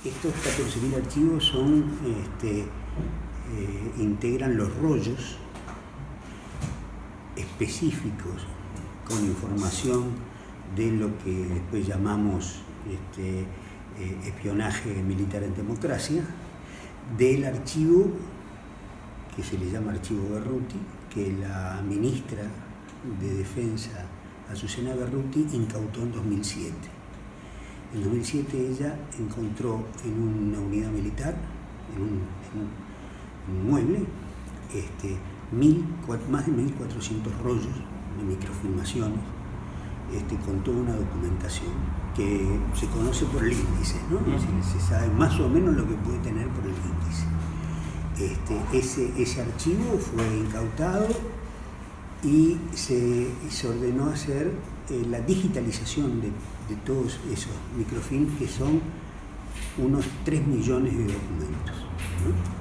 Estos 14.000 archivos son, integran los rollos específicos con información de lo que después llamamos espionaje militar en democracia, del archivo que se le llama archivo Berruti, que la ministra de Defensa, Azucena Berruti, incautó en 2007. En 2007 ella encontró en una unidad militar, en un mueble, más de 1.400 rollos de microfilmaciones, con toda una documentación que se conoce por el índice, ¿no? Se sabe más o menos lo que puede tener por el índice. Ese archivo fue incautado y se ordenó hacer la digitalización de todos esos microfilms, que son unos 3 millones de documentos, ¿no?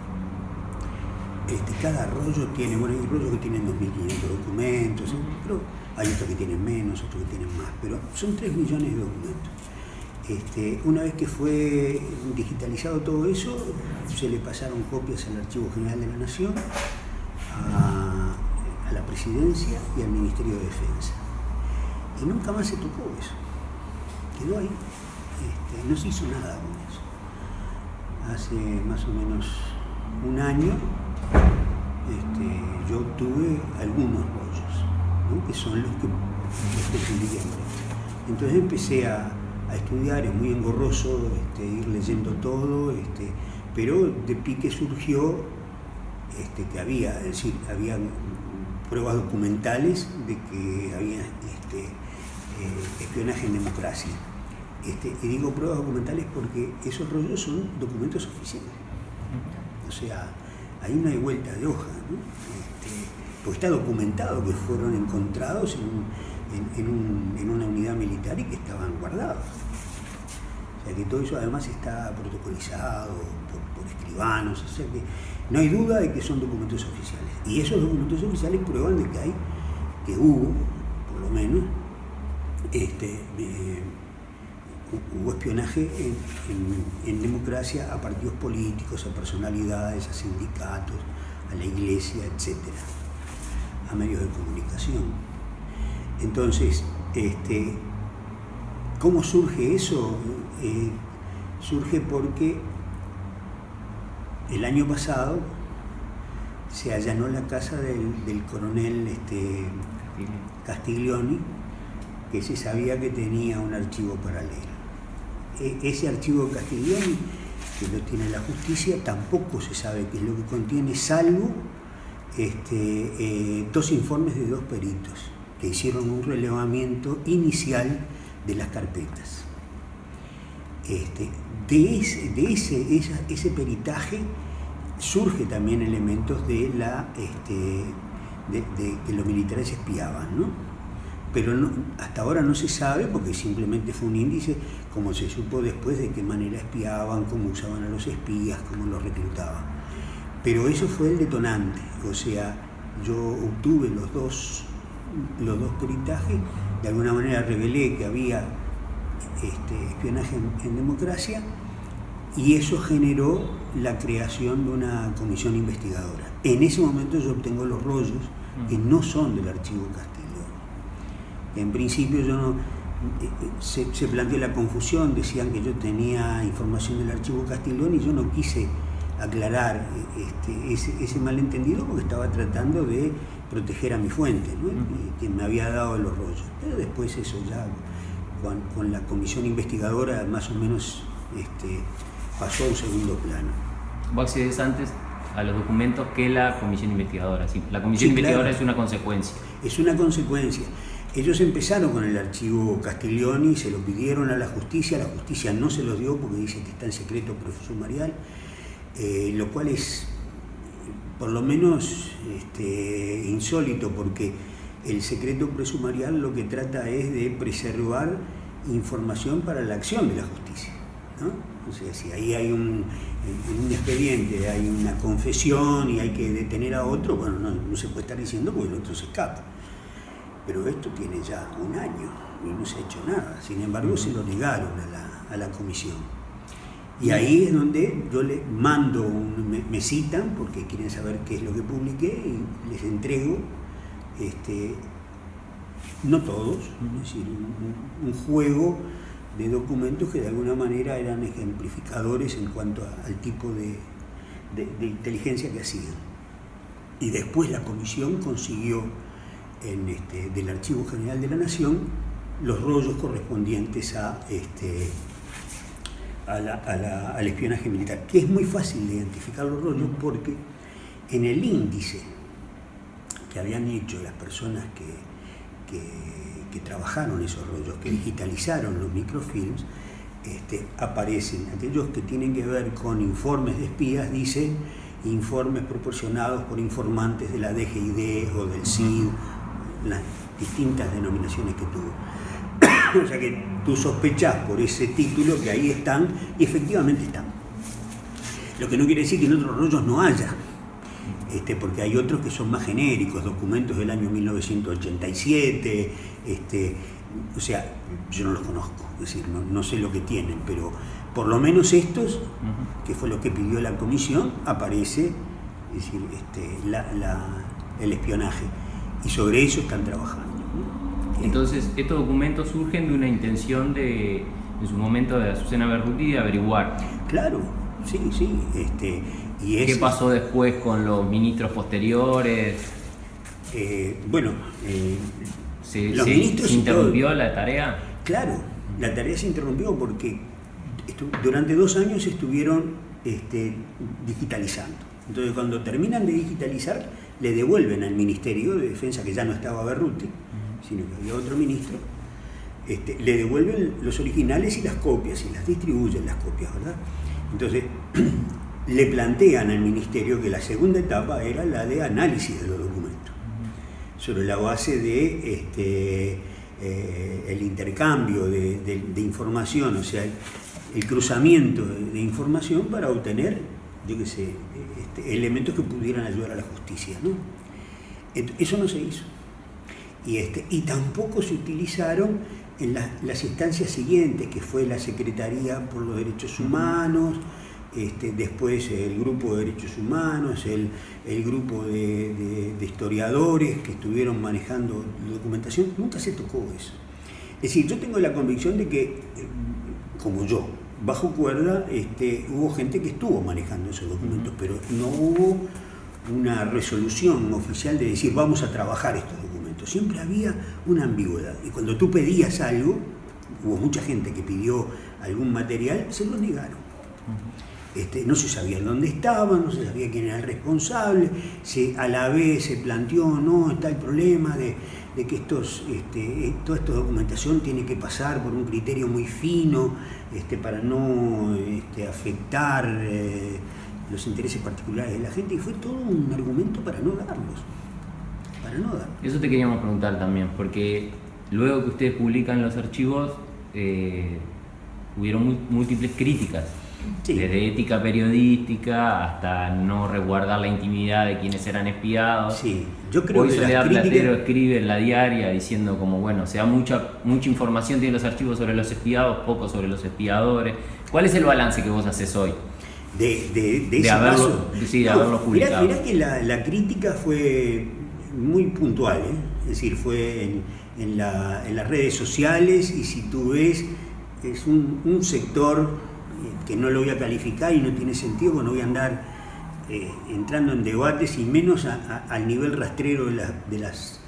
Cada rollo tiene, hay rollos que tienen 2.500 documentos, pero hay otros que tienen menos, otros que tienen más, pero son 3 millones de documentos. Una vez que fue digitalizado todo eso, se le pasaron copias al Archivo General de la Nación, a la Presidencia y al Ministerio de Defensa. Y nunca más se tocó eso. Quedó ahí. No se hizo nada con eso. Hace más o menos un año yo obtuve algunos rollos, ¿no? Que son los que publiqué. Entonces empecé a estudiar, es muy engorroso ir leyendo todo, pero de pique surgió que había pruebas documentales de que había espionaje en democracia. Y digo pruebas documentales porque esos rollos son documentos oficiales. O sea, ahí no hay vuelta de hoja, ¿no? Porque está documentado que fueron encontrados en una unidad militar y que estaban guardados. O sea que todo eso además está protocolizado por escribanos, o sea que no hay duda de que son documentos oficiales. Y esos documentos oficiales prueban de que hubo, por lo menos, hubo espionaje en democracia a partidos políticos, a personalidades, a sindicatos, a la iglesia, etc., a medios de comunicación. Entonces, ¿cómo surge eso? Surge porque el año pasado se allanó la casa del coronel Castiglioni, que se sabía que tenía un archivo paralelo. Ese archivo de Castiglioni, que lo tiene la justicia, tampoco se sabe qué es lo que contiene, salvo 2 informes de 2 peritos que hicieron un relevamiento inicial de las carpetas. De ese peritaje surge también elementos de que los militares espiaban, ¿no? Pero hasta ahora no se sabe, porque simplemente fue un índice, como se supo después, de qué manera espiaban, cómo usaban a los espías, cómo los reclutaban. Pero eso fue el detonante, o sea, yo obtuve los dos peritajes, de alguna manera revelé que había espionaje en democracia, y eso generó la creación de una comisión investigadora. En ese momento yo obtengo los rollos que no son del archivo Castiglioni. En principio se planteó la confusión, decían que yo tenía información del archivo Castiglioni, y yo no quise aclarar ese malentendido porque estaba tratando de proteger a mi fuente, ¿no? Quien me había dado los rollos. Pero después eso ya, con la comisión investigadora, más o menos pasó a un segundo plano. Vos accedes antes a los documentos que la comisión investigadora. ¿Sí? La comisión investigadora, claro, es una consecuencia. Es una consecuencia. Ellos empezaron con el archivo Castiglioni, se lo pidieron a la justicia no se los dio porque dice que está en secreto presumarial, lo cual es por lo menos insólito, porque el secreto presumarial lo que trata es de preservar información para la acción de la justicia, ¿no? O sea, si ahí hay un expediente, hay una confesión y hay que detener a otro, bueno, no se puede estar diciendo porque el otro se escapa. Pero esto tiene ya un año y no se ha hecho nada. Sin embargo, se lo negaron a la comisión. Y ahí es donde yo les mando, me citan porque quieren saber qué es lo que publiqué y les entrego, no todos, es decir, un juego de documentos que de alguna manera eran ejemplificadores en cuanto al tipo de inteligencia que hacían. Y después la comisión consiguió del Archivo General de la Nación los rollos correspondientes al espionaje militar, que es muy fácil de identificar los rollos porque en el índice que habían hecho las personas que trabajaron esos rollos, que digitalizaron los microfilms, aparecen aquellos que tienen que ver con informes de espías, dice informes proporcionados por informantes de la DGID o del CID, las distintas denominaciones que tuvo. O sea que tú sospechás por ese título que ahí están, y efectivamente están. Lo que no quiere decir que en otros rollos no haya, porque hay otros que son más genéricos, documentos del año 1987, o sea, yo no los conozco, es decir, no sé lo que tienen, pero por lo menos estos, que fue lo que pidió la comisión, aparece, es decir, el espionaje, y sobre eso están trabajando. Entonces, estos documentos surgen de una intención en su momento de Azucena Berruti de averiguar. Claro, sí. ¿Qué pasó después con los ministros posteriores? ¿Se interrumpió la tarea? Claro, la tarea se interrumpió porque durante 2 años estuvieron digitalizando. Entonces, cuando terminan de digitalizar, le devuelven al Ministerio de Defensa, que ya no estaba Berruti, sino que había otro ministro, le devuelven los originales y las copias, y las distribuyen las copias, ¿verdad? Entonces, le plantean al Ministerio que la segunda etapa era la de análisis de los documentos, sobre la base de el intercambio de información, o sea, el cruzamiento de información para obtener, yo qué sé, elementos que pudieran ayudar a la justicia, ¿no? Eso no se hizo. Y tampoco se utilizaron en las instancias siguientes, que fue la Secretaría por los Derechos Humanos, después el Grupo de Derechos Humanos, el grupo de historiadores que estuvieron manejando la documentación. Nunca se tocó eso. Es decir, yo tengo la convicción de que, como yo, bajo cuerda, hubo gente que estuvo manejando esos documentos, pero no hubo una resolución oficial de decir vamos a trabajar estos documentos. Siempre había una ambigüedad, y cuando tú pedías algo, hubo mucha gente que pidió algún material, se lo negaron. No se sabía dónde estaban, no se sabía quién era el responsable, a la vez se planteó, no, está el problema de que toda esta documentación tiene que pasar por un criterio muy fino para no afectar los intereses particulares de la gente, y fue todo un argumento para no darlos. Eso te queríamos preguntar también, porque luego que ustedes publican los archivos, hubieron múltiples críticas, sí, desde ética periodística hasta no resguardar la intimidad de quienes eran espiados. Sí, yo creo hoy que Soledad Platero escribe en La Diaria diciendo como, bueno, se da mucha información tiene los archivos sobre los espiados, poco sobre los espiadores. ¿Cuál es el balance que vos haces hoy? De ese caso. Sí, de haberlo publicado. Mirá que la crítica fue muy puntual, es decir, fue en las redes sociales, y si tú ves, es un sector que no lo voy a calificar y no tiene sentido, porque no voy a andar entrando en debates, y menos al nivel rastrero de las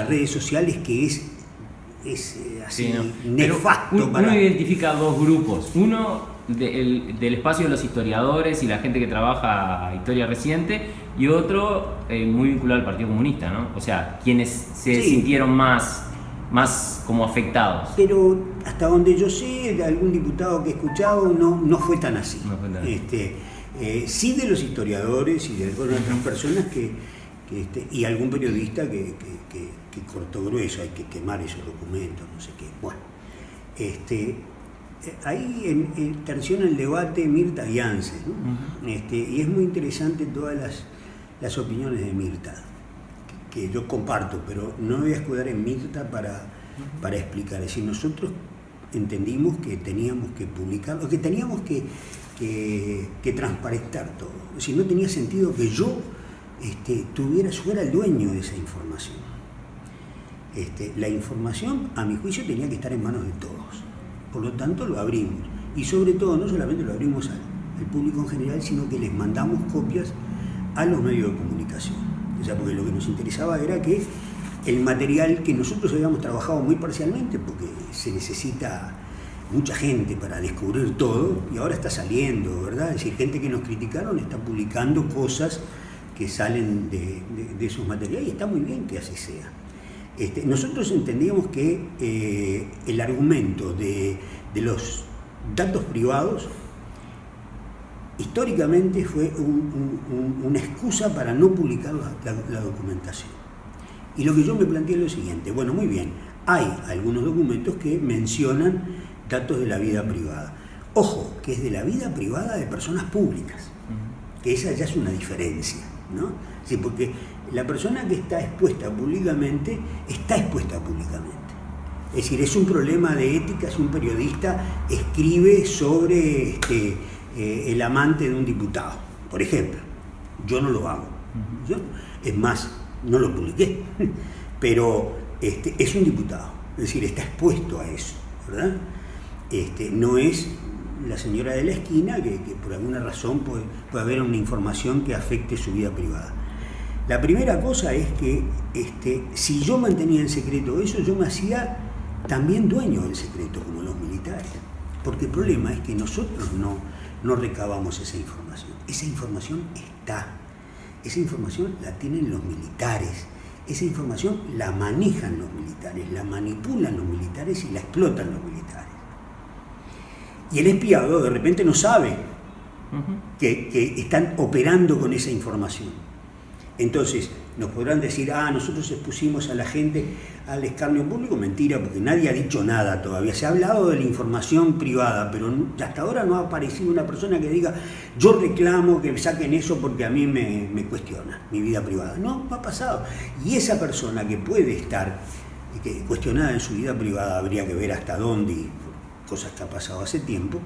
redes sociales, que es así, sí, nefasto. Uno identifica 2 grupos, uno del espacio de los historiadores y la gente que trabaja historia reciente, y otro muy vinculado al Partido Comunista, ¿no? O sea, quienes se sintieron más como afectados. Pero hasta donde yo sé, de algún diputado que he escuchado, no fue tan así. No fue tan así. Sí, de los historiadores y de otras personas y algún periodista que cortó grueso, hay que quemar esos documentos, no sé qué. Bueno, ahí terciona el debate Mirta y Ansel, ¿no? Y es muy interesante todas las opiniones de Mirta, que yo comparto, pero no me voy a escudar en Mirta para explicar. Es decir, nosotros entendimos que teníamos que publicarlo, que teníamos que transparentar todo. Es decir, no tenía sentido que yo fuera el dueño de esa información. La información, a mi juicio, tenía que estar en manos de todos. Por lo tanto, lo abrimos. Y sobre todo, no solamente lo abrimos al público en general, sino que les mandamos copias a los medios de comunicación. O sea, porque lo que nos interesaba era que el material que nosotros habíamos trabajado muy parcialmente, porque se necesita mucha gente para descubrir todo, y ahora está saliendo, ¿verdad? Es decir, gente que nos criticaron está publicando cosas que salen de esos materiales, y está muy bien que así sea. Nosotros entendíamos que el argumento de los datos privados históricamente fue una excusa para no publicar la documentación. Y lo que yo me planteé es lo siguiente: bueno, muy bien, hay algunos documentos que mencionan datos de la vida privada. Ojo, que es de la vida privada de personas públicas, que esa ya es una diferencia, ¿no? Sí, porque la persona que está expuesta públicamente, está expuesta públicamente. Es decir, es un problema de ética si un periodista escribe sobre el amante de un diputado, por ejemplo. Yo no lo hago. Es más, no lo publiqué, pero es un diputado, es decir, está expuesto a eso, ¿verdad? No es la señora de la esquina que por alguna razón puede haber una información que afecte su vida privada. La primera cosa es que si yo mantenía en secreto eso, yo me hacía también dueño del secreto, como los militares, porque el problema es que nosotros no recabamos esa información. Esa información está. Esa información la tienen los militares, esa información la manejan los militares, la manipulan los militares y la explotan los militares. Y el espiado de repente no sabe que están operando con esa información. Entonces nos podrán decir, nosotros expusimos a la gente al escarnio público. Mentira, porque nadie ha dicho nada todavía. Se ha hablado de la información privada, pero hasta ahora no ha aparecido una persona que diga, yo reclamo que saquen eso porque a mí me cuestiona mi vida privada. No ha pasado. Y esa persona que puede estar cuestionada en su vida privada, habría que ver hasta dónde, y cosas que ha pasado hace tiempo,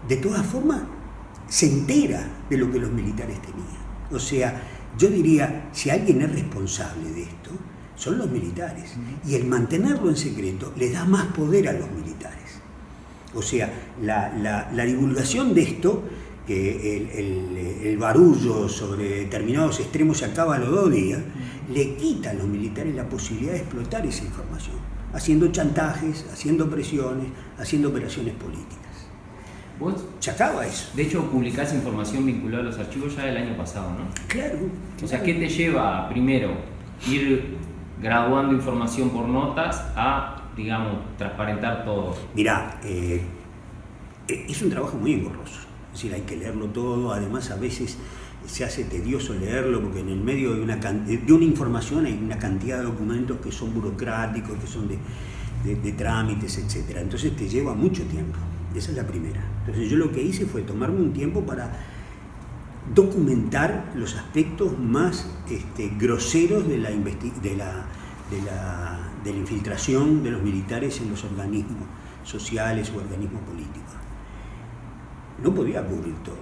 de todas formas se entera de lo que los militares tenían. O sea, yo diría, si alguien es responsable de esto, son los militares. Y el mantenerlo en secreto le da más poder a los militares. O sea, la divulgación de esto, que el barullo sobre determinados extremos se acaba a los 2 días, le quita a los militares la posibilidad de explotar esa información, haciendo chantajes, haciendo presiones, haciendo operaciones políticas. Vos, se acaba eso. De hecho, publicás información vinculada a los archivos ya del año pasado, ¿no? Claro. O sea, ¿qué te lleva primero ir graduando información por notas a, digamos, transparentar todo? Mirá, es un trabajo muy engorroso. Es decir, hay que leerlo todo. Además, a veces se hace tedioso leerlo porque en el medio de una información hay una cantidad de documentos que son burocráticos, que son de trámites, etc. Entonces te lleva mucho tiempo. Esa es la primera. Entonces yo lo que hice fue tomarme un tiempo para documentar los aspectos más groseros de la infiltración de los militares en los organismos sociales o organismos políticos. No podía cubrir todo.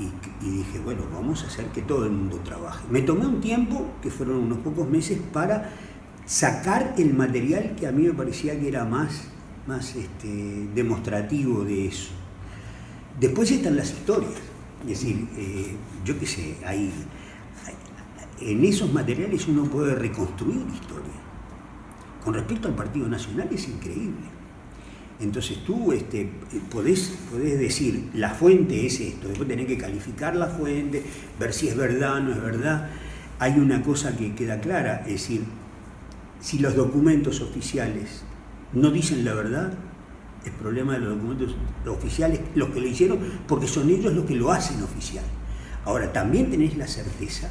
Y dije, bueno, vamos a hacer que todo el mundo trabaje. Me tomé un tiempo, que fueron unos pocos meses, para sacar el material que a mí me parecía que era más demostrativo de eso. Después están las historias. Es decir, yo qué sé, en esos materiales uno puede reconstruir historia. Con respecto al Partido Nacional es increíble. Entonces tú podés decir, la fuente es esto, después tenés que calificar la fuente, ver si es verdad o no es verdad. Hay una cosa que queda clara, es decir, si los documentos oficiales no dicen la verdad, es problema de los documentos oficiales, los que lo hicieron, porque son ellos los que lo hacen oficial. Ahora, también tenés la certeza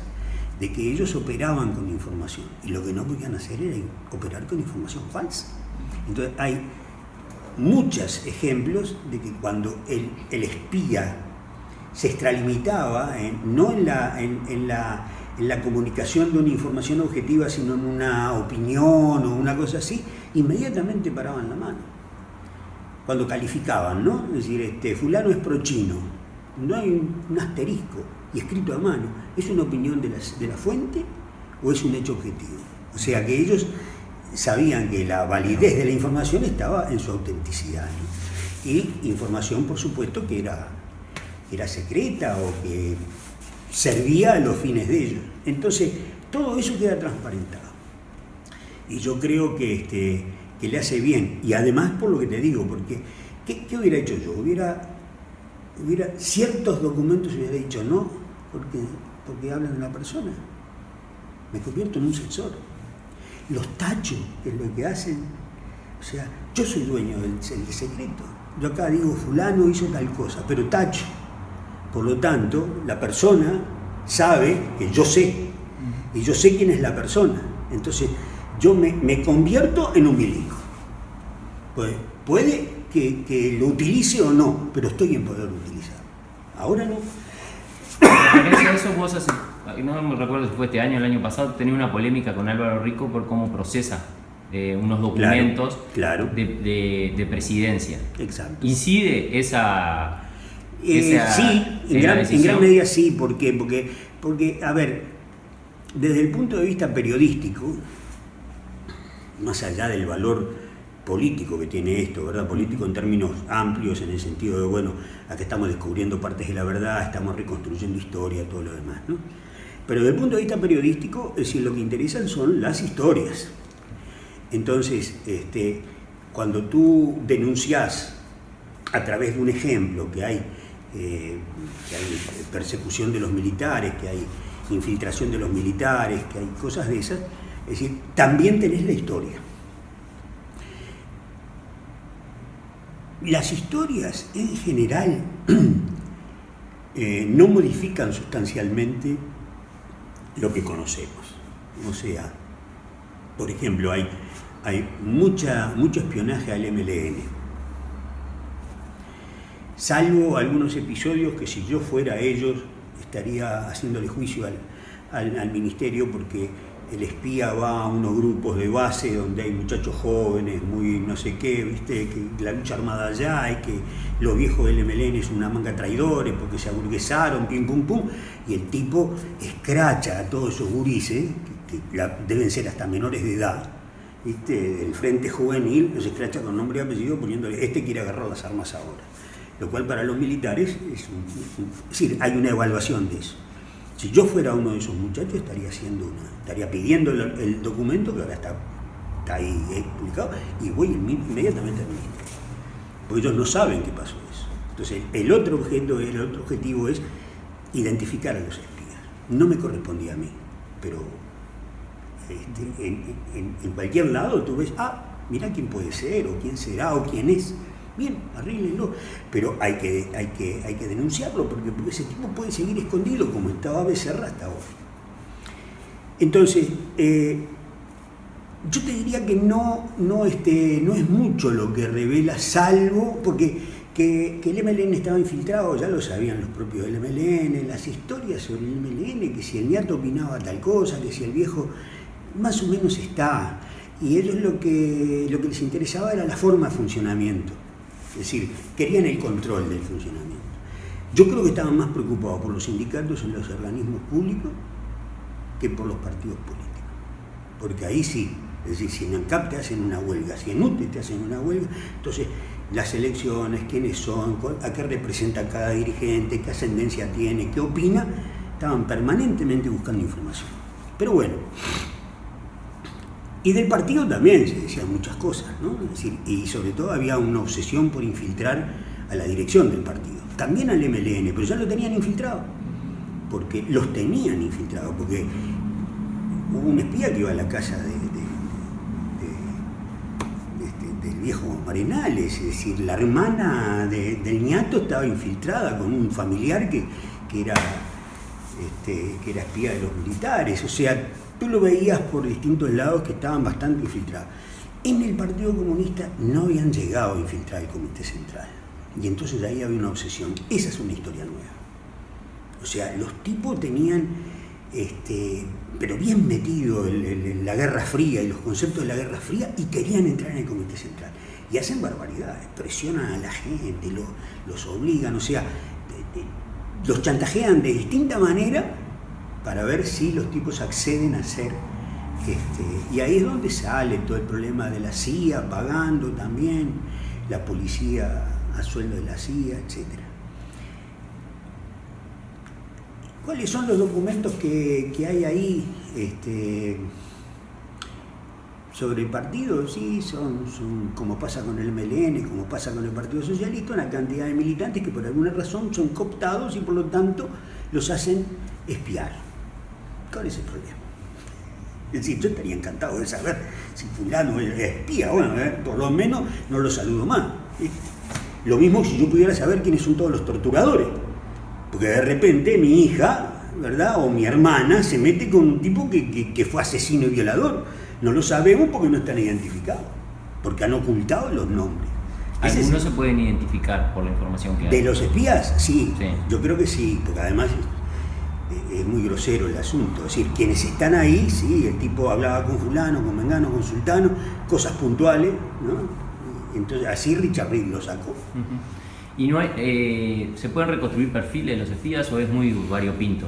de que ellos operaban con información, y lo que no podían hacer era operar con información falsa. Entonces hay muchos ejemplos de que cuando el espía se extralimitaba, no en la comunicación de una información objetiva, sino en una opinión o una cosa así, inmediatamente paraban la mano. Cuando calificaban, ¿no? Es decir, fulano es pro-chino, no hay un asterisco y escrito a mano. ¿Es una opinión de la fuente o es un hecho objetivo? O sea que ellos sabían que la validez de la información estaba en su autenticidad, ¿no? Y información, por supuesto, que era secreta o que servía a los fines de ellos. Entonces, todo eso queda transparentado. Y yo creo que le hace bien. Y además, por lo que te digo, porque ¿qué hubiera hecho yo? Hubiera ciertos documentos hubiera dicho no, porque hablan de una persona. Me convierto en un censor. Los tacho, que es lo que hacen. O sea, yo soy dueño del secreto. Yo acá digo, fulano hizo tal cosa, pero tacho. Por lo tanto, la persona sabe que yo sé. Y yo sé quién es la persona. Entonces, yo me convierto en un milico. Pues, puede que lo utilice o no, pero estoy en poder utilizarlo. Ahora no. En eso vos no me recuerdo si fue este año o el año pasado, tenía una polémica con Álvaro Rico por cómo procesa unos documentos de presidencia. Exacto. ¿Incide esa sí, en gran medida sí. ¿Por qué? Porque, a ver, desde el punto de vista periodístico, más allá del valor político que tiene esto, ¿verdad? Político en términos amplios, en el sentido de, bueno, acá estamos descubriendo partes de la verdad, estamos reconstruyendo historia, todo lo demás, ¿no? Pero desde el punto de vista periodístico, es decir, lo que interesan son las historias. Entonces, cuando tú denunciás a través de un ejemplo que hay persecución de los militares, que hay infiltración de los militares, que hay cosas de esas, es decir, también tenés la historia. Las historias en general no modifican sustancialmente lo que conocemos. O sea, por ejemplo, hay mucho espionaje al MLN. Salvo algunos episodios que si yo fuera ellos estaría haciéndole juicio al ministerio, porque el espía va a unos grupos de base donde hay muchachos jóvenes, muy no sé qué, ¿viste? Que la lucha armada allá y que los viejos del MLN es una manga de traidores porque se aburguesaron, pim pum pum, y el tipo escracha a todos esos gurises, que deben ser hasta menores de edad, ¿viste? Del Frente Juvenil, los escracha con nombre y apellido poniéndole, quiere agarrar las armas ahora. Lo cual para los militares es decir, hay una evaluación de eso. Si yo fuera uno de esos muchachos, estaría pidiendo el documento que ahora está ahí publicado, y voy inmediatamente al ministerio. Porque ellos no saben qué pasó eso. Entonces, el otro objetivo es identificar a los espías. No me correspondía a mí, pero en cualquier lado tú ves, mirá quién puede ser, o quién será, o quién es. Bien, arréglenlo, pero hay que denunciarlo porque ese tipo puede seguir escondido como estaba Becerra hasta ahora. Entonces, yo te diría que no es mucho lo que revela, salvo porque que el MLN estaba infiltrado, ya lo sabían los propios del MLN, las historias sobre el MLN, que si el nieto opinaba tal cosa, que si el viejo, más o menos está. Y ellos lo que les interesaba era la forma de funcionamiento. Es decir, querían el control del funcionamiento. Yo creo que estaban más preocupados por los sindicatos en los organismos públicos que por los partidos políticos. Porque ahí sí, es decir, si en ANCAP te hacen una huelga, si en UTE te hacen una huelga, entonces las elecciones, quiénes son, a qué representa cada dirigente, qué ascendencia tiene, qué opina, estaban permanentemente buscando información. Pero bueno, y del partido también se decían muchas cosas, ¿no? Es decir, y sobre todo había una obsesión por infiltrar a la dirección del partido, también al MLN, pero ya lo tenían infiltrado, porque los tenían infiltrados, porque hubo un espía que iba a la casa del viejo Marenales, es decir, la hermana del ñato estaba infiltrada con un familiar que era espía de los militares, o sea, tú lo veías por distintos lados que estaban bastante infiltrados. En el Partido Comunista no habían llegado a infiltrar el Comité Central. Y entonces ahí había una obsesión. Esa es una historia nueva. O sea, los tipos tenían pero bien metido en la Guerra Fría y los conceptos de la Guerra Fría, y querían entrar en el Comité Central. Y hacen barbaridades, presionan a la gente, los obligan, o sea, los chantajean de distinta manera para ver si los tipos acceden a ser. Y ahí es donde sale todo el problema de la CIA pagando también, la policía a sueldo de la CIA, etc. ¿Cuáles son los documentos que hay ahí sobre el partido? Sí, son como pasa con el MLN, como pasa con el Partido Socialista, una cantidad de militantes que por alguna razón son cooptados y por lo tanto los hacen espiar. ¿Cuál es el problema? Es decir, yo estaría encantado de saber si fulano es espía, bueno, por lo menos no lo saludo más. Lo mismo si yo pudiera saber quiénes son todos los torturadores, porque de repente mi hija, ¿verdad?, o mi hermana se mete con un tipo que fue asesino y violador. No lo sabemos porque no están identificados, porque han ocultado los nombres. ¿Algunos se pueden identificar por la información que hay? ¿De los espías? Sí, yo creo que sí, porque además es muy grosero el asunto. Es decir, quienes están ahí, sí, el tipo hablaba con fulano, con mengano, con sultano, cosas puntuales, ¿no? Entonces así Richard Reed lo sacó. ¿Y no hay, se pueden reconstruir perfiles de los espías o es muy variopinto?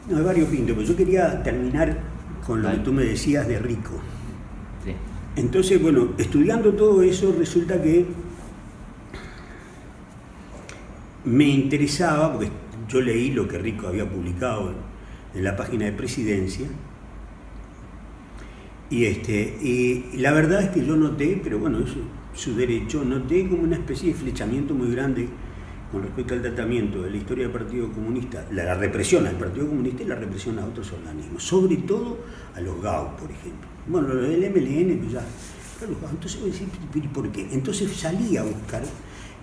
No, es variopinto, pero yo quería terminar con lo que tú me decías de Rico. Sí. Entonces, bueno, estudiando todo eso, resulta que me interesaba, porque yo leí lo que Rico había publicado en la página de Presidencia, y la verdad es que yo noté, pero bueno, eso es su derecho, noté como una especie de flechamiento muy grande con respecto al tratamiento de la historia del Partido Comunista, la represión al Partido Comunista y la represión a otros organismos, sobre todo a los GAU, por ejemplo. Bueno, lo del MLN, pues ya, pero los GAU, entonces voy a decir, ¿por qué? Entonces salí a buscar,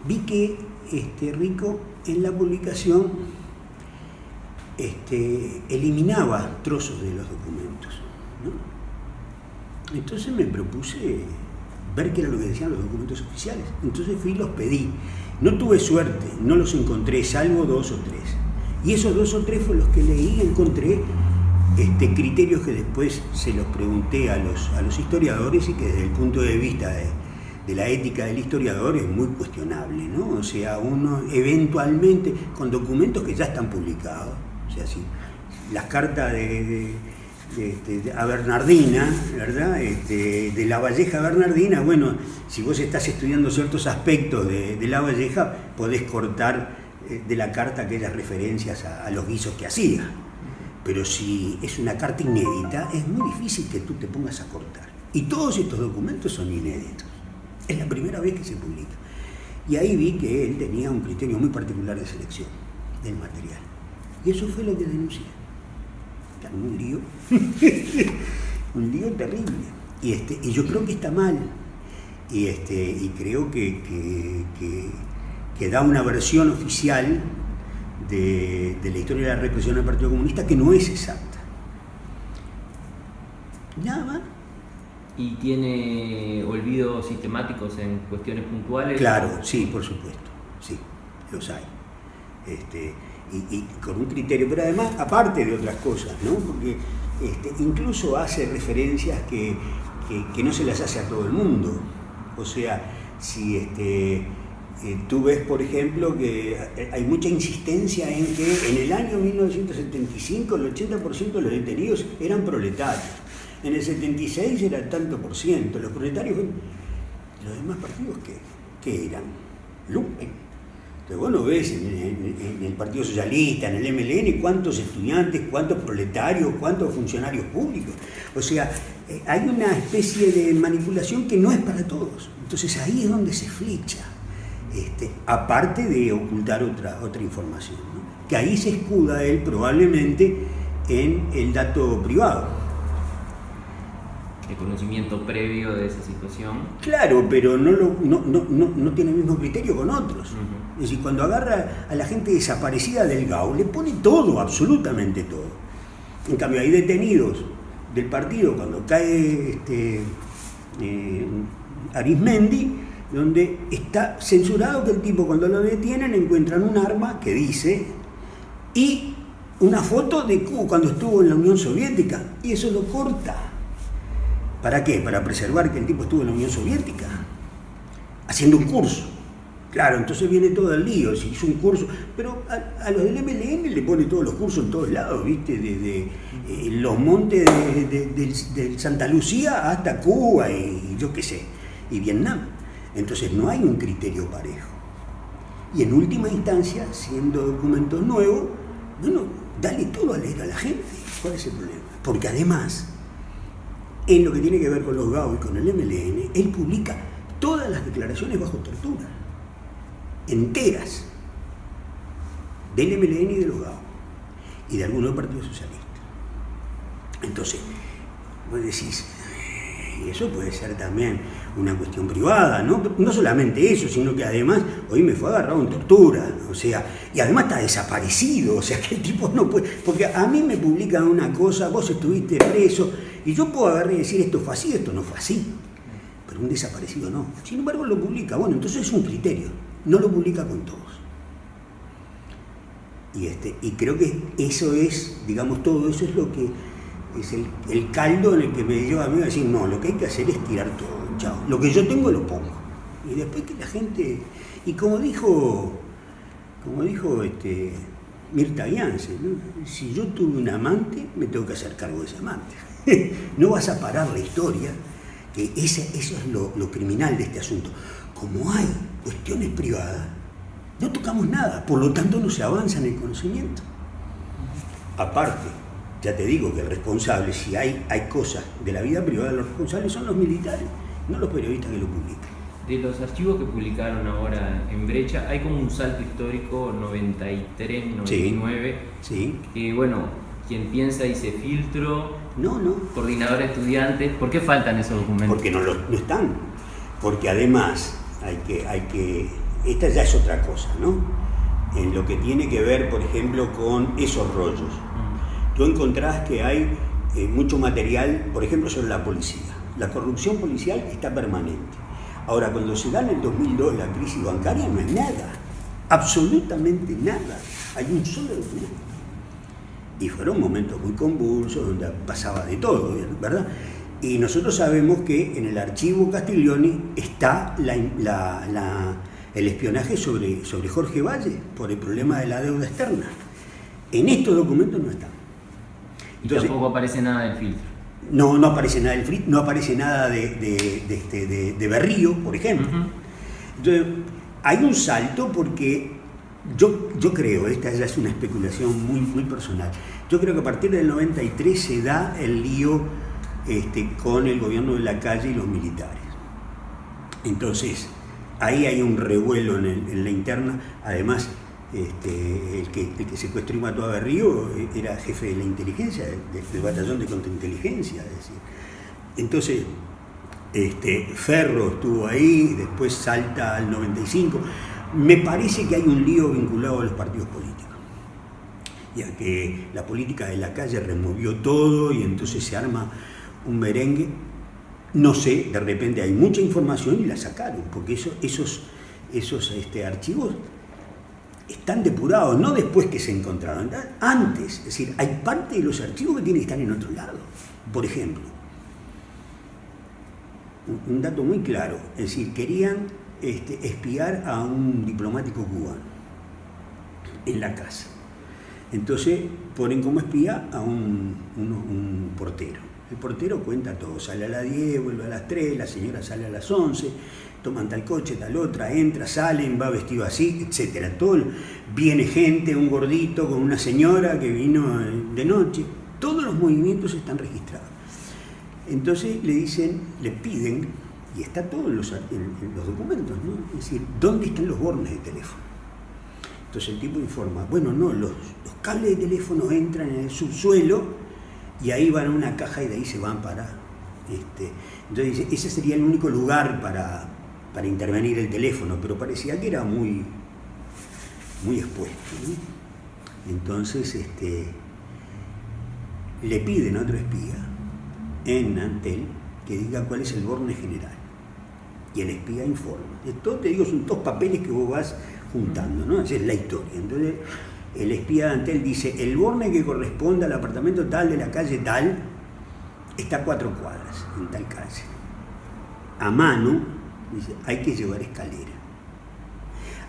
vi que Rico en la publicación eliminaba trozos de los documentos, ¿no? Entonces me propuse ver qué era lo que decían los documentos oficiales. Entonces fui y los pedí. No tuve suerte, no los encontré, salvo 2 o 3. Y esos 2 o 3 fue los que leí y encontré criterios que después se los pregunté a los historiadores y que desde el punto de vista de la ética del historiador es muy cuestionable, ¿no? O sea, uno eventualmente, con documentos que ya están publicados, o sea, si las cartas a Bernardina, ¿verdad? De La Valleja Bernardina, bueno, si vos estás estudiando ciertos aspectos de La Valleja, podés cortar de la carta aquellas referencias a los guisos que hacía. Pero si es una carta inédita, es muy difícil que tú te pongas a cortar. Y todos estos documentos son inéditos. Es la primera vez que se publica. Y ahí vi que él tenía un criterio muy particular de selección del material. Y eso fue lo que denuncié. Un lío, un lío terrible. Y yo creo que está mal. Y creo que da una versión oficial de la historia de la represión del Partido Comunista que no es exacta. Nada más. ¿Y tiene olvidos sistemáticos en cuestiones puntuales? Claro, sí, por supuesto. Sí, los hay. Y con un criterio, pero además, aparte de otras cosas, ¿no? Porque incluso hace referencias que no se las hace a todo el mundo. O sea, si tú ves, por ejemplo, que hay mucha insistencia en que en el año 1975 el 80% de los detenidos eran proletarios. En el 76 era el tanto por ciento. Los proletarios, los demás partidos, ¿qué eran? Lumpen. Entonces vos no ves en el Partido Socialista, en el MLN, cuántos estudiantes, cuántos proletarios, cuántos funcionarios públicos. O sea, hay una especie de manipulación que no es para todos. Entonces ahí es donde se flecha, aparte de ocultar otra información, ¿no? Que ahí se escuda él probablemente en el dato privado. El conocimiento previo de esa situación. Claro, pero no tiene el mismo criterio con otros. Es decir, cuando agarra a la gente desaparecida del GAU, le pone todo, absolutamente todo. En cambio, hay detenidos del partido cuando cae Arizmendi, donde está censurado que el tipo, cuando lo detienen, encuentran un arma que dice, y una foto de cuando estuvo en la Unión Soviética, y eso lo corta. ¿Para qué? Para preservar que el tipo estuvo en la Unión Soviética, haciendo un curso. Claro, entonces viene todo el lío, si hizo un curso, pero a los del MLN le pone todos los cursos en todos lados, ¿viste? Desde los montes de Santa Lucía hasta Cuba y yo qué sé, y Vietnam. Entonces no hay un criterio parejo. Y en última instancia, siendo documentos nuevos, bueno, dale todo a leer a la gente. ¿Cuál es el problema? Porque además, en lo que tiene que ver con los GAO y con el MLN, él publica todas las declaraciones bajo tortura, enteras, del MLN y de los GAO, y de algunos partidos socialistas. Entonces, vos decís, y eso puede ser también una cuestión privada, ¿no? No solamente eso, sino que además hoy me fue agarrado en tortura, o sea, y además está desaparecido, o sea que el tipo no puede, porque a mí me publican una cosa, vos estuviste preso, y yo puedo agarrar y decir esto fue así, esto no fue así, pero un desaparecido no. Sin embargo lo publica, bueno, entonces es un criterio, no lo publica con todos. Y creo que eso es, digamos, todo eso es lo que es el caldo en el que me lleva a mí a decir, no, lo que hay que hacer es tirar todo, chao. Lo que yo tengo lo pongo. Y después que la gente, y como dijo Mirta Bianse, ¿no? Si yo tuve un amante, me tengo que hacer cargo de ese amante. No vas a parar la historia, que eso es lo criminal de este asunto. Como hay cuestiones privadas, no tocamos nada, por lo tanto no se avanza en el conocimiento. Aparte, ya te digo que el responsable, si hay cosas de la vida privada, los responsables son los militares, no los periodistas que lo publican. De los archivos que publicaron ahora en Brecha, hay como un salto histórico 93, 99. Sí. Que bueno, quien piensa dice filtro, no. Coordinador de estudiantes. ¿Por qué faltan esos documentos? Porque no están. Porque además hay que esta ya es otra cosa, ¿no? En lo que tiene que ver, por ejemplo, con esos rollos. Tú encontrás que hay mucho material, por ejemplo, sobre la policía. La corrupción policial está permanente. Ahora, cuando se da en el 2002 la crisis bancaria, no hay nada, absolutamente nada. Hay un solo documento. Y fueron momentos muy convulsos, donde pasaba de todo, ¿verdad? Y nosotros sabemos que en el archivo Castiglioni está el espionaje sobre Jorge Valle por el problema de la deuda externa. En estos documentos no están. Entonces, tampoco aparece nada del filtro. No aparece nada del filtro, no aparece nada de Berrío, por ejemplo. Uh-huh. Entonces, hay un salto porque yo creo, esta ya es una especulación muy, muy personal, yo creo que a partir del 93 se da el lío con el gobierno de Lacalle y los militares. Entonces, ahí hay un revuelo en la interna. Además, el que secuestró y mató a Berrío era jefe de la inteligencia, del batallón de contrainteligencia. Es decir. Entonces, Ferro estuvo ahí, después salta al 95. Me parece que hay un lío vinculado a los partidos políticos, ya que la política de Lacalle removió todo y entonces se arma un merengue. No sé, de repente hay mucha información y la sacaron, porque esos archivos están depurados, no después que se encontraron, antes. Es decir, hay parte de los archivos que tienen que estar en otro lado. Por ejemplo, un dato muy claro, es decir, querían espiar a un diplomático cubano en la casa. Entonces ponen como espía a un portero. El portero cuenta todo, sale a las 10, vuelve a las 3, la señora sale a las 11, toman tal coche, tal otra, entra, salen, va vestido así, etc. Viene gente, un gordito con una señora que vino de noche, todos los movimientos están registrados. Entonces le piden, y está todo en los documentos, ¿no? Es decir, ¿dónde están los bornes de teléfono? Entonces el tipo informa, bueno, no, los cables de teléfono entran en el subsuelo y ahí van a una caja y de ahí se van para... Entonces dice, ese sería el único lugar para intervenir el teléfono, pero parecía que era muy, muy expuesto, ¿no? Entonces le piden a otro espía en Antel que diga cuál es el borne general. Y el espía informa. Esto, te digo, son dos papeles que vos vas juntando, ¿no? Esa es la historia. Entonces el espía de Antel dice, el Borne que corresponde al apartamento tal de la calle tal está a 4 cuadras en tal calle. A mano, dice, hay que llevar escalera.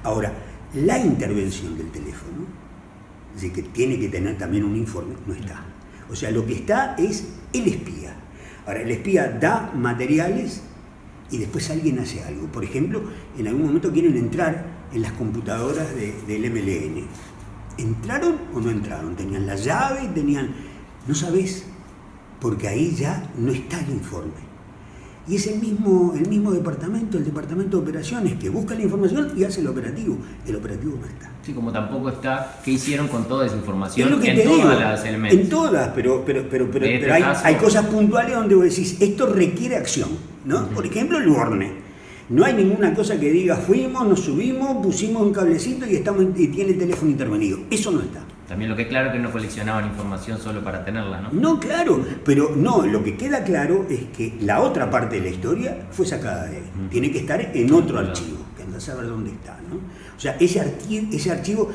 Ahora, la intervención del teléfono, es decir, que tiene que tener también un informe, no está. O sea, lo que está es el espía. Ahora, el espía da materiales y después alguien hace algo. Por ejemplo, en algún momento quieren entrar en las computadoras del MLN. ¿Entraron o no entraron? ¿Tenían la llave? No sabés, porque ahí ya no está el informe. Y es el mismo departamento, el departamento de operaciones, que busca la información y hace el operativo. El operativo no está. Sí, como tampoco está qué hicieron con toda esa información en todas las elementos. En todas, pero hay cosas puntuales donde vos decís, esto requiere acción, ¿no? Por ejemplo, el Borne. No hay ninguna cosa que diga, fuimos, nos subimos, pusimos un cablecito y tiene el teléfono intervenido. Eso no está. También lo que es claro que no coleccionaban información solo para tenerla, ¿no? No, claro, pero no, lo que queda claro es que la otra parte de la historia fue sacada de ahí. Tiene que estar en otro archivo, que anda a saber dónde está, ¿no? O sea, ese archivo,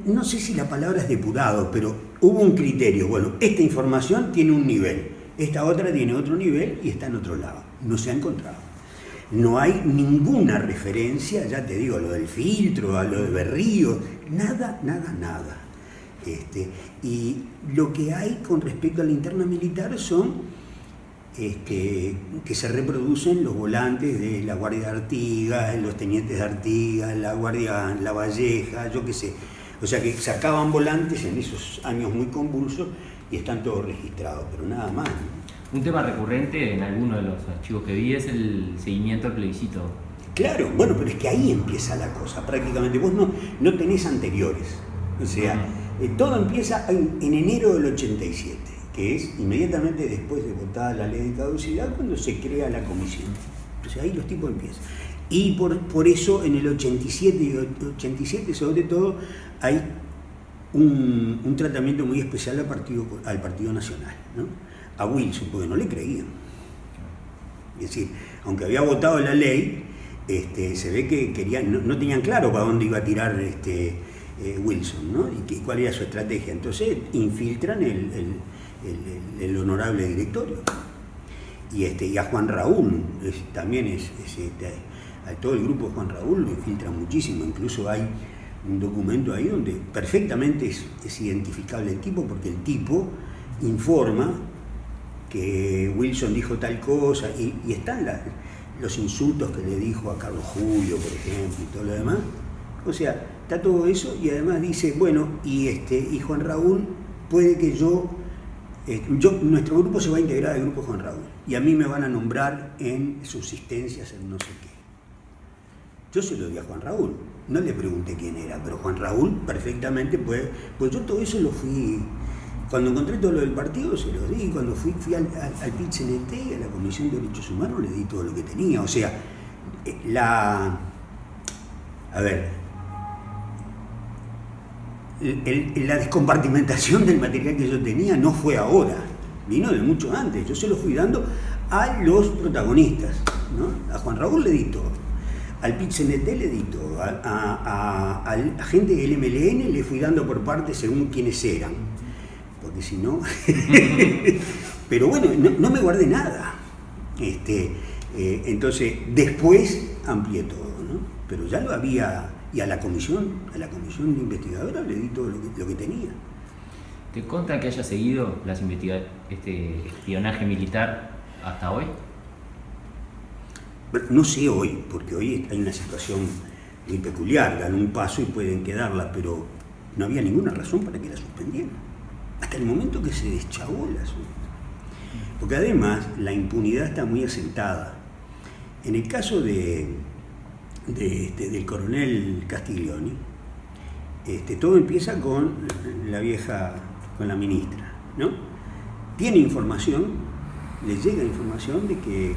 no sé si la palabra es depurado, pero hubo un criterio. Bueno, esta información tiene un nivel, esta otra tiene otro nivel y está en otro lado. No se ha encontrado. No hay ninguna referencia, ya te digo, a lo del filtro, a lo de Berrío, nada. Y lo que hay con respecto a la interna militar son que se reproducen los volantes de la Guardia de Artigas, los tenientes de Artigas, la Guardia La Valleja, yo qué sé. O sea que sacaban volantes en esos años muy convulsos y están todos registrados, pero nada más, ¿no? Un tema recurrente en alguno de los archivos que vi es el seguimiento al plebiscito. Claro, bueno, pero es que ahí empieza la cosa, prácticamente. Vos no tenés anteriores. O sea, todo empieza en enero del 87, que es inmediatamente después de votada la ley de caducidad, cuando se crea la comisión. O sea, ahí los tipos empiezan. Y por eso en el 87 sobre todo hay un tratamiento muy especial al Partido Nacional, ¿no? A Wilson, porque no le creían. Es decir, aunque había votado la ley, se ve que no tenían claro para dónde iba a tirar Wilson, ¿no? Y cuál era su estrategia. Entonces infiltran el honorable directorio. Y a Juan Raúl, también a todo el grupo de Juan Raúl lo infiltran muchísimo. Incluso hay un documento ahí donde perfectamente es identificable el tipo, porque el tipo informa que Wilson dijo tal cosa, y están los insultos que le dijo a Carlos Julio, por ejemplo, y todo lo demás. O sea, está todo eso, y además dice, bueno, y Juan Raúl, puede que nuestro grupo se va a integrar al grupo Juan Raúl, y a mí me van a nombrar en subsistencias, en no sé qué. Yo se lo di a Juan Raúl, no le pregunté quién era, pero Juan Raúl perfectamente puede, pues yo todo eso lo fui. Cuando encontré todo lo del partido, se lo di. Cuando fui al PIT-CNT y a la Comisión de Derechos Humanos, le di todo lo que tenía. O sea, la descompartimentación del material que yo tenía no fue ahora, vino de mucho antes. Yo se lo fui dando a los protagonistas, ¿no? A Juan Raúl le di todo, al PIT-CNT le di todo, a la gente del MLN le fui dando por partes según quiénes eran. Porque si no, pero bueno, no me guardé nada. Entonces, después amplié todo, ¿no? Pero ya lo había, y a la comisión de investigadora le di todo lo que tenía. ¿Te consta que haya seguido espionaje militar hasta hoy? No sé hoy, porque hoy hay una situación muy peculiar, dan un paso y pueden quedarla, pero no había ninguna razón para que la suspendieran. Hasta el momento que se deschavó el asunto. Porque además la impunidad está muy asentada. En el caso del coronel Castiglioni, todo empieza con la ministra, ¿no? Tiene información, le llega información de que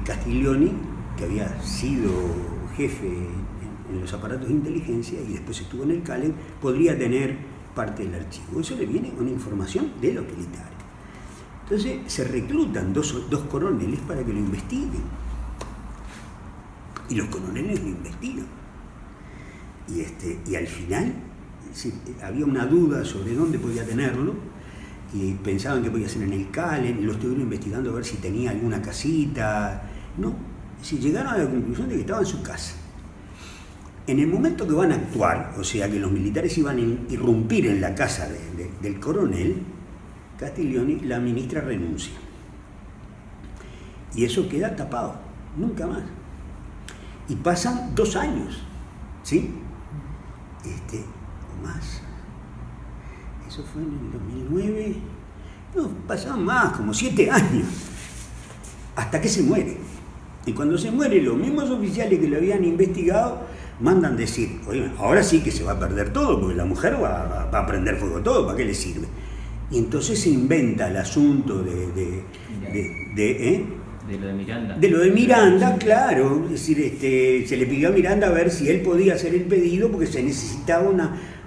Castiglioni, que había sido jefe en los aparatos de inteligencia y después estuvo en el CALEN, podría tener parte del archivo. Eso le viene con información de los militares. Entonces se reclutan dos coroneles para que lo investiguen. Y los coroneles lo investigan. Y al final decir, había una duda sobre dónde podía tenerlo y pensaban que podía ser en el Calen, lo estuvieron investigando a ver si tenía alguna casita. No, si llegaron a la conclusión de que estaba en su casa. En el momento que van a actuar, o sea que los militares iban a irrumpir en la casa del coronel Castiglioni, la ministra renuncia. Y eso queda tapado, nunca más. Y pasan 2 años, ¿sí? O más. Eso fue en el 2009. No, pasaban más, como 7 años. Hasta que se muere. Y cuando se muere, los mismos oficiales que lo habían investigado mandan decir, oye, ahora sí que se va a perder todo, porque la mujer va a prender fuego todo, ¿para qué le sirve? Y entonces se inventa el asunto de lo de Miranda. De lo de Miranda, claro. Es decir, se le pidió a Miranda a ver si él podía hacer el pedido porque se necesitaba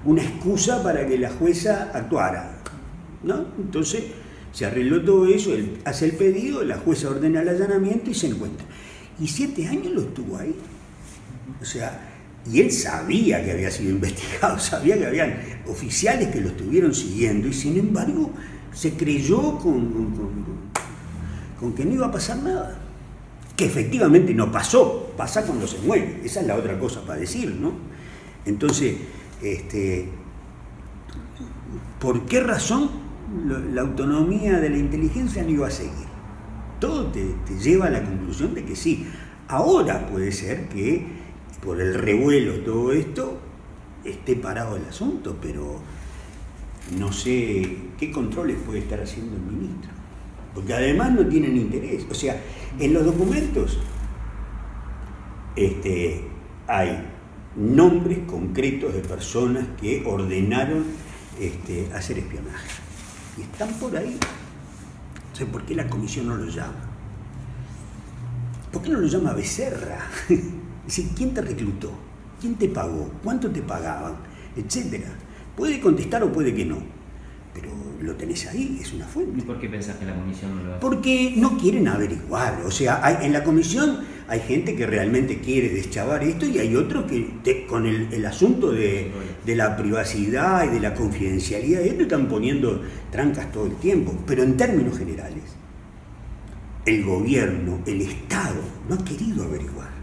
una excusa para que la jueza actuara, ¿no? Entonces se arregló todo eso, él hace el pedido, la jueza ordena el allanamiento y se encuentra. Y 7 años lo estuvo ahí. O sea, y él sabía que había sido investigado, sabía que habían oficiales que lo estuvieron siguiendo y sin embargo se creyó con que no iba a pasar nada. Que efectivamente no pasó, pasa cuando se muere. Esa es la otra cosa para decir, ¿no? Entonces, ¿por qué razón la autonomía de la inteligencia no iba a seguir? Todo te lleva a la conclusión de que sí. Ahora puede ser que por el revuelo todo esto esté parado el asunto, pero no sé qué controles puede estar haciendo el ministro. Porque además no tienen interés. O sea, en los documentos hay nombres concretos de personas que ordenaron hacer espionaje. Y están por ahí. No sé por qué la comisión no lo llama. ¿Por qué no lo llama Becerra? Dice, ¿quién te reclutó? ¿Quién te pagó? ¿Cuánto te pagaban? Etcétera. Puede contestar o puede que no. Pero lo tenés ahí, es una fuente. ¿Y por qué pensás que la comisión no lo hace? Porque no quieren averiguar. O sea, en la comisión hay gente que realmente quiere deschavar esto y hay otros que con el asunto de la privacidad y de la confidencialidad de esto están poniendo trancas todo el tiempo. Pero en términos generales, el gobierno, el Estado, no ha querido averiguar.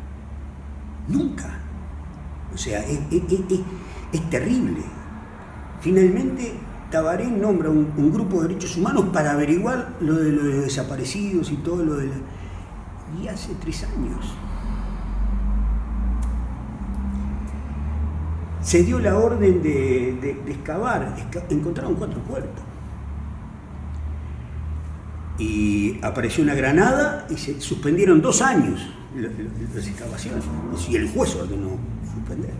Nunca. O sea, es terrible. Finalmente, Tabaré nombra un grupo de derechos humanos para averiguar lo de los desaparecidos y todo lo de la... Y hace 3 años. Se dio la orden de excavar, encontraron 4 cuerpos. Y apareció una granada y se suspendieron 2 años las excavaciones. Y el juez ordenó suspender.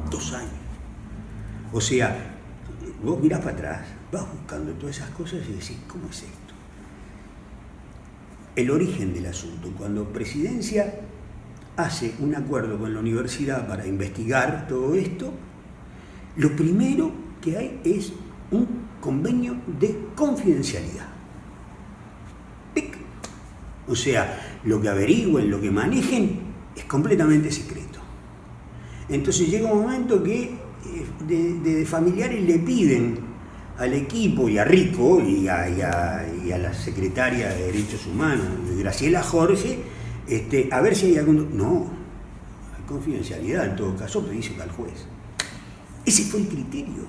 2 años. O sea, vos mirás para atrás, vas buscando todas esas cosas y decís, ¿cómo es esto? El origen del asunto. Cuando Presidencia hace un acuerdo con la universidad para investigar todo esto, lo primero que hay es un convenio de confidencialidad. ¡Pic! O sea, lo que averigüen, lo que manejen, es completamente secreto. Entonces llega un momento que de familiares le piden al equipo y a Rico y a la secretaria de Derechos Humanos, Graciela Jorge, a ver si hay algún... No, hay confidencialidad en todo caso, pero dice al juez. Ese fue el criterio.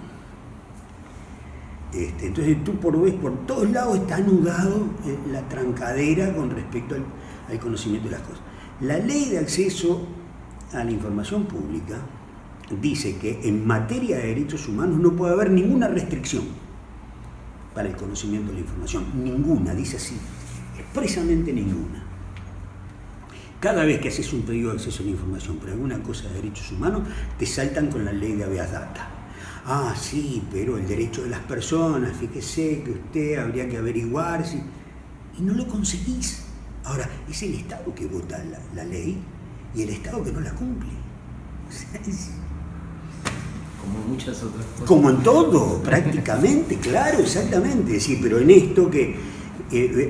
Entonces tú ves por todos lados está anudado la trancadera con respecto al conocimiento de las cosas. La ley de acceso a la información pública dice que en materia de derechos humanos no puede haber ninguna restricción para el conocimiento de la información. Ninguna, dice así, expresamente ninguna. Cada vez que haces un pedido de acceso a la información por alguna cosa de derechos humanos, te saltan con la ley de habeas data. Ah, sí, pero el derecho de las personas, fíjese que usted habría que averiguar si... Y no lo conseguís. Ahora, es el Estado que vota la ley y el Estado que no la cumple. O sea, como muchas otras cosas. Como en todo, prácticamente, claro, exactamente. Sí, pero en esto que...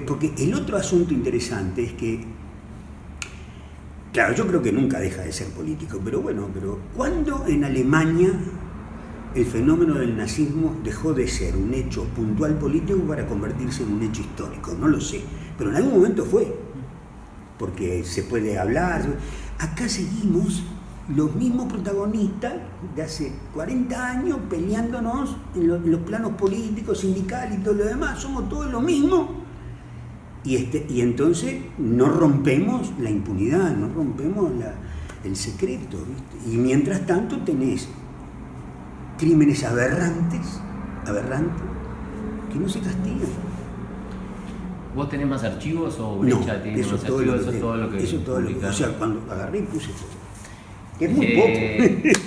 porque el otro asunto interesante es que... Claro, yo creo que nunca deja de ser político, pero bueno, pero ¿cuándo en Alemania el fenómeno del nazismo dejó de ser un hecho puntual político para convertirse en un hecho histórico, no lo sé, pero en algún momento fue, porque se puede hablar. Acá seguimos los mismos protagonistas de hace 40 años peleándonos en los planos políticos, sindicales y todo lo demás, somos todos lo mismo. Y entonces no rompemos la impunidad, no rompemos el secreto, ¿viste? Y mientras tanto tenés crímenes aberrantes, que no se castigan. ¿Vos tenés más archivos o Brecha tiene más archivos? Eso es todo lo que o sea, cuando agarré y puse todo. Que es muy poco.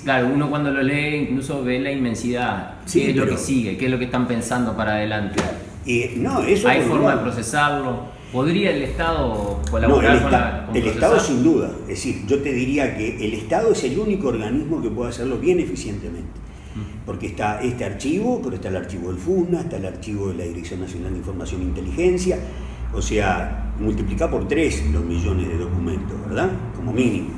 Claro, uno cuando lo lee incluso ve la inmensidad. Sí, ¿Qué es lo que sigue? ¿Qué es lo que están pensando para adelante? Eso ¿Hay forma de procesarlo? ¿Podría el Estado colaborar con el Estado sin duda. Es decir, yo te diría que el Estado es el único organismo que puede hacerlo bien eficientemente. Porque está este archivo, pero está el archivo del FUNA, está el archivo de la Dirección Nacional de Información e Inteligencia. O sea, multiplica por 3 los millones de documentos, ¿verdad? Como mínimo.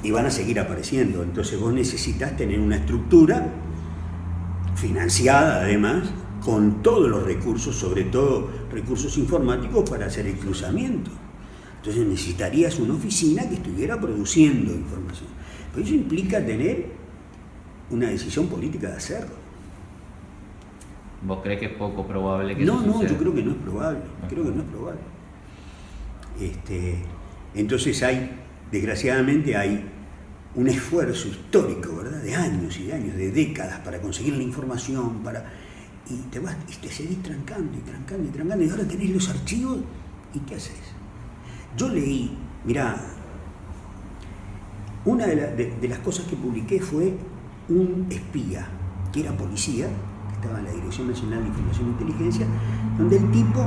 Y van a seguir apareciendo. Entonces vos necesitas tener una estructura financiada, además, con todos los recursos, sobre todo recursos informáticos, para hacer el cruzamiento. Entonces necesitarías una oficina que estuviera produciendo información. Pero eso implica tener una decisión política de hacerlo. ¿Vos crees que es poco probable que eso suceda? No, yo creo que no es probable. Entonces desgraciadamente hay un esfuerzo histórico, ¿verdad? De años y de años, de décadas para conseguir la información, y te seguís trancando, y ahora tenés los archivos, ¿y qué haces? Yo leí, mirá, una de las cosas que publiqué fue un espía, que era policía, que estaba en la Dirección Nacional de Información e Inteligencia, donde el tipo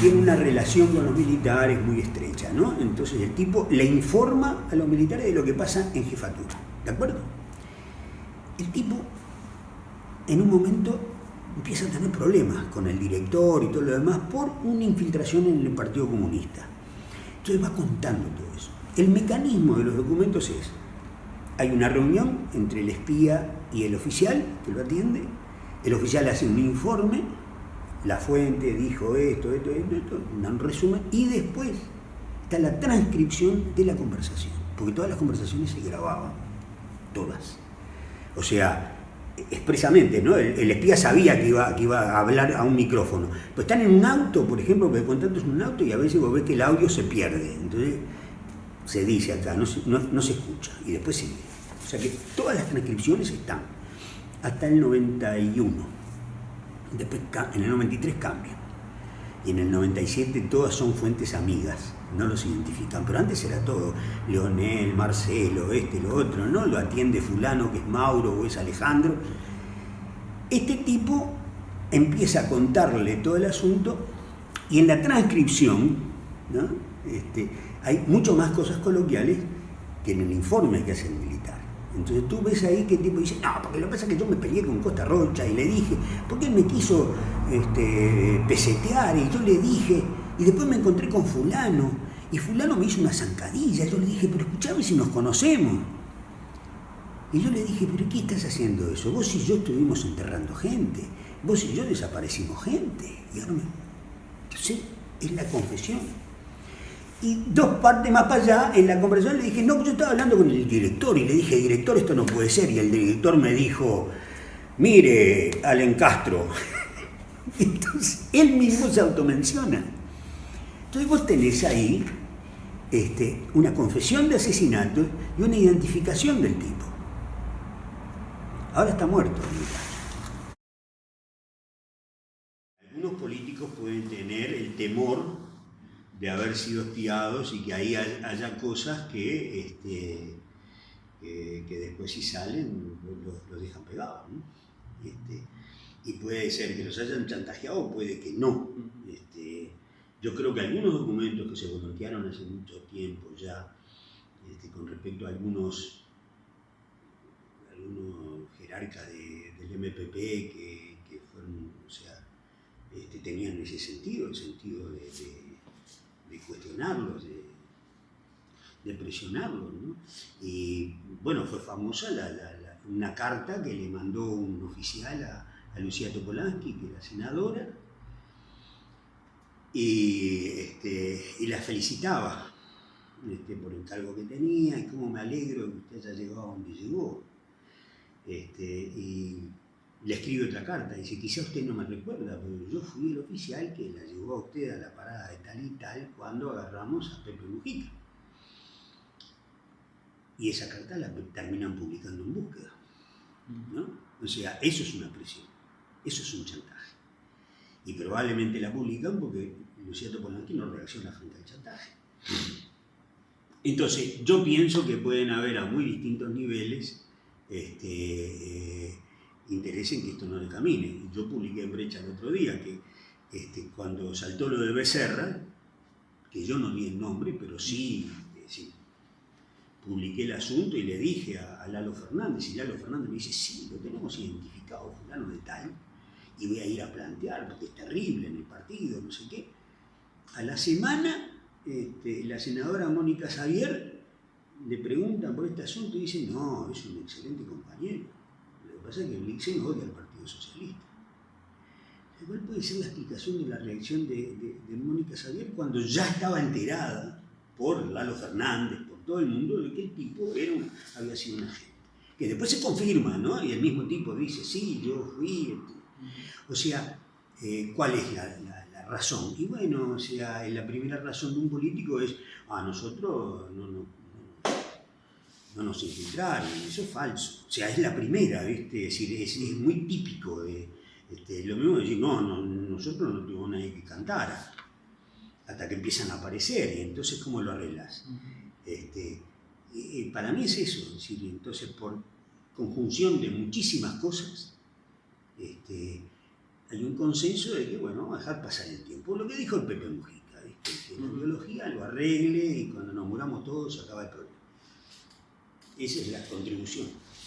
tiene una relación con los militares muy estrecha, ¿no? Entonces el tipo le informa a los militares de lo que pasa en jefatura, ¿de acuerdo? El tipo, en un momento, empieza a tener problemas con el director y todo lo demás por una infiltración en el Partido Comunista. Entonces va contando todo eso. El mecanismo de los documentos es: hay una reunión entre el espía y el oficial que lo atiende, el oficial hace un informe, la fuente dijo esto, un resumen, y después está la transcripción de la conversación, porque todas las conversaciones se grababan, todas. O sea, expresamente, ¿no? El espía sabía que iba a hablar a un micrófono. Pero están en un auto, por ejemplo, porque el contacto es un auto y a veces vos ves que el audio se pierde. Entonces se dice acá, no se escucha y después sigue. O sea que todas las transcripciones están hasta el 91. Después en el 93 cambian. Y en el 97 todas son fuentes amigas, no los identifican. Pero antes era todo Leonel, Marcelo, lo otro, ¿no? Lo atiende fulano que es Mauro o es Alejandro. Este tipo empieza a contarle todo el asunto y en la transcripción, ¿no? Hay mucho más cosas coloquiales que en el informe que hace el militar. Entonces tú ves ahí que el tipo dice, no, porque lo que pasa es que yo me peleé con Costa Rocha y le dije, porque él me quiso pesetear y yo le dije, y después me encontré con fulano, y fulano me hizo una zancadilla, yo le dije, pero escuchame si nos conocemos. Y yo le dije, pero ¿qué estás haciendo eso? Vos y yo estuvimos enterrando gente, vos y yo desaparecimos gente, y ahora entonces es la confesión. Y 2 partes más para allá, en la conversación le dije, no, yo estaba hablando con el director y le dije, director, esto no puede ser. Y el director me dijo, mire, Allen Castro. Entonces, él mismo se automenciona. Entonces vos tenés ahí una confesión de asesinato y una identificación del tipo. Ahora está muerto. Algunos políticos pueden tener el temor de haber sido espiados y que ahí haya cosas que después si salen los dejan pegados, ¿no? Y puede ser que los hayan chantajeado, puede que no. Yo creo que algunos documentos que se bloquearon hace mucho tiempo ya, con respecto a algunos jerarcas del MPP que fueron, o sea, tenían ese sentido, el sentido de cuestionarlos, de presionarlos, ¿no? Y bueno, fue famosa una carta que le mandó un oficial a Lucía Topolansky, que era senadora, y la felicitaba por el cargo que tenía y cómo me alegro de que usted haya llegado a donde llegó. Y le escribe otra carta, dice, quizá usted no me recuerda, pero yo fui el oficial que la llevó a usted a la parada de tal y tal cuando agarramos a Pepe Mujica. Y esa carta la terminan publicando en Búsqueda, ¿no? O sea, eso es una presión, eso es un chantaje. Y probablemente la publican porque Lucía Topolansky no reacciona frente al chantaje. Entonces, yo pienso que pueden haber a muy distintos niveles interés en que esto no le camine. Y yo publiqué en Brecha el otro día que cuando saltó lo de Becerra, que yo no di el nombre, pero sí, publiqué el asunto y le dije a Lalo Fernández, y Lalo Fernández me dice, sí, lo tenemos identificado, fulano de tal, y voy a ir a plantear, porque es terrible en el partido, no sé qué. A la semana, la senadora Mónica Xavier le preguntan por este asunto y dice, no, es un excelente compañero. Lo que pasa es que Blixen odia al Partido Socialista. ¿Cuál puede ser la explicación de la reacción de Mónica Xavier cuando ya estaba enterada por Lalo Fernández, por todo el mundo, de que el tipo había sido un agente? Que después se confirma, ¿no? Y el mismo tipo dice, sí, yo fui. O sea, ¿cuál es la razón? Y bueno, o sea, la primera razón de un político es, nosotros no nos infiltraron, eso es falso. O sea, es la primera, ¿viste? Es decir, es muy típico de lo mismo de decir, nosotros no tuvimos nadie que cantara, hasta que empiezan a aparecer, y entonces, ¿cómo lo arreglas? Para mí es eso, es decir, entonces, por conjunción de muchísimas cosas, hay un consenso de que, bueno, vamos a dejar pasar el tiempo. Lo que dijo el Pepe Mujica, ¿viste? Que la biología lo arregle y cuando nos muramos todos se acaba el problema. Esa es la contribución.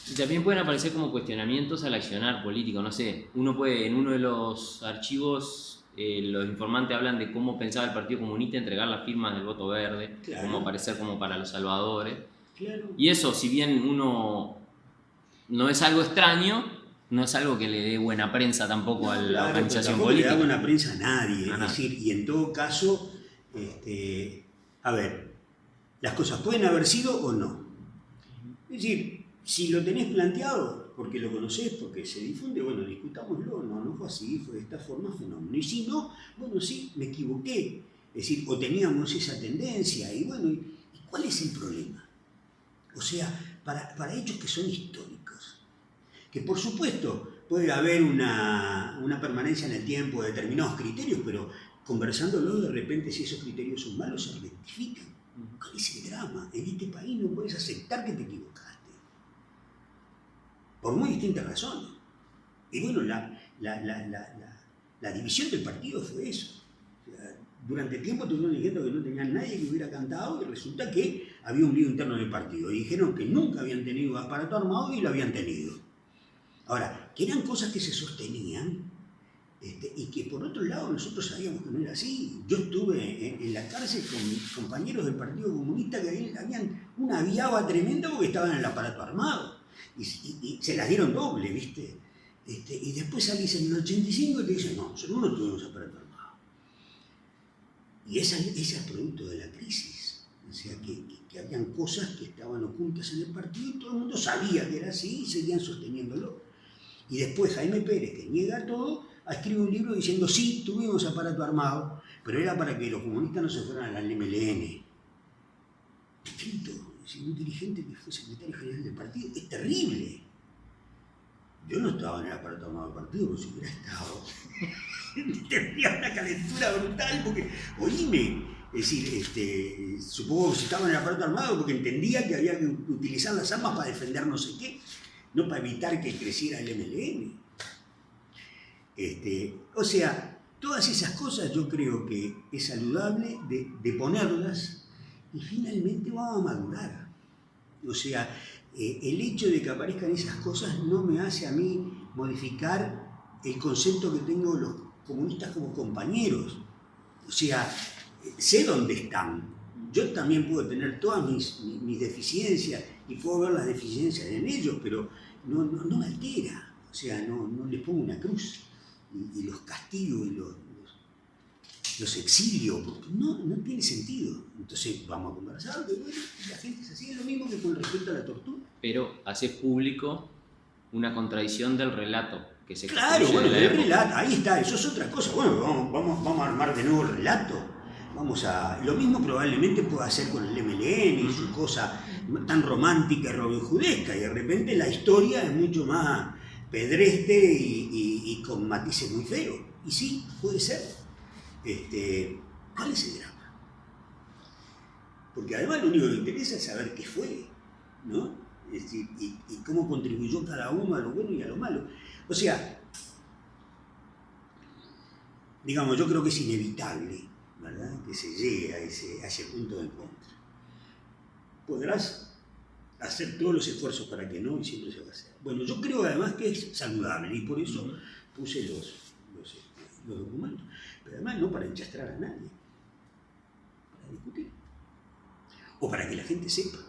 Y también pueden aparecer como cuestionamientos al accionar político, no sé, uno puede, en uno de los archivos, los informantes hablan de cómo pensaba el Partido Comunista entregar las firmas del voto verde, claro, cómo aparecer como para los salvadores. Claro. Y eso, si bien uno no es algo extraño, no es algo que le dé buena prensa tampoco a la organización política. No le da buena prensa a nadie, es decir, y en todo caso, a ver, las cosas pueden haber sido o no. Es decir, si lo tenés planteado, porque lo conocés, porque se difunde, bueno, discutámoslo, no fue así, fue de esta forma, fenómeno. Y si no, bueno, sí, me equivoqué. Es decir, o teníamos esa tendencia, y bueno, ¿y cuál es el problema? O sea, para hechos que son históricos, que por supuesto puede haber una permanencia en el tiempo de determinados criterios, pero conversándolo de repente, si esos criterios son malos, se rectifican. ¿Cuál es el drama? En este país no puedes aceptar que te equivocaste. Por muy distintas razones. Y bueno, la división del partido fue eso. O sea, durante tiempo tuvieron diciendo que no tenían nadie que hubiera cantado y resulta que había un lío interno en el partido. Y dijeron que nunca habían tenido aparato armado y lo habían tenido. Ahora, que eran cosas que se sostenían y que por otro lado nosotros sabíamos que no era así. Yo estuve en la cárcel con mis compañeros del Partido Comunista que habían una viaba tremenda porque estaban en el aparato armado y se las dieron doble, ¿viste? Y después salís en el 85 y te dicen, no, nosotros no tuvimos aparato armado. Y esa es producto de la crisis. O sea, que habían cosas que estaban ocultas en el partido y todo el mundo sabía que era así y seguían sosteniéndolo. Y después Jaime Pérez, que niega todo, escribe un libro diciendo, sí, tuvimos aparato armado, pero era para que los comunistas no se fueran al MLN. Escrito, es un dirigente que fue secretario general del partido, es terrible. Yo no estaba en el aparato armado del partido, pero si hubiera estado, tendría una calentura brutal, porque, oíme, es decir, supongo que si estaba en el aparato armado porque entendía que había que utilizar las armas para defender no sé qué, no para evitar que creciera el MLN. O sea, todas esas cosas yo creo que es saludable de ponerlas y finalmente vamos a madurar. O sea, el hecho de que aparezcan esas cosas no me hace a mí modificar el concepto que tengo de los comunistas como compañeros. O sea, sé dónde están. Yo también puedo tener todas mis deficiencias y puedo ver las deficiencias en ellos, pero no me altera, o sea, no les pongo una cruz y los castigo y los exilio, porque no tiene sentido. Entonces vamos a conversar, que bueno, la gente es así, es lo mismo que con respecto a la tortura. Pero haces público una contradicción del relato que se Claro, bueno, de la el época. relato, ahí está, eso es otra cosa. Bueno, vamos a armar de nuevo el relato. Lo mismo probablemente pueda hacer con el MLN y su cosa tan romántica y robinhoodesca, y de repente la historia es mucho más pedreste y con matices muy feos. Y sí, puede ser. ¿Cuál es el drama? Porque además lo único que interesa es saber qué fue, ¿no? Es decir, y cómo contribuyó cada uno a lo bueno y a lo malo. O sea, digamos, yo creo que es inevitable, ¿verdad?, que se llegue a ese punto de encuentro. Podrás hacer todos los esfuerzos para que no, y siempre se va a hacer. Bueno, yo creo además que es saludable, y por eso puse los documentos. Pero además no para enchastrar a nadie, para discutir. O para que la gente sepa.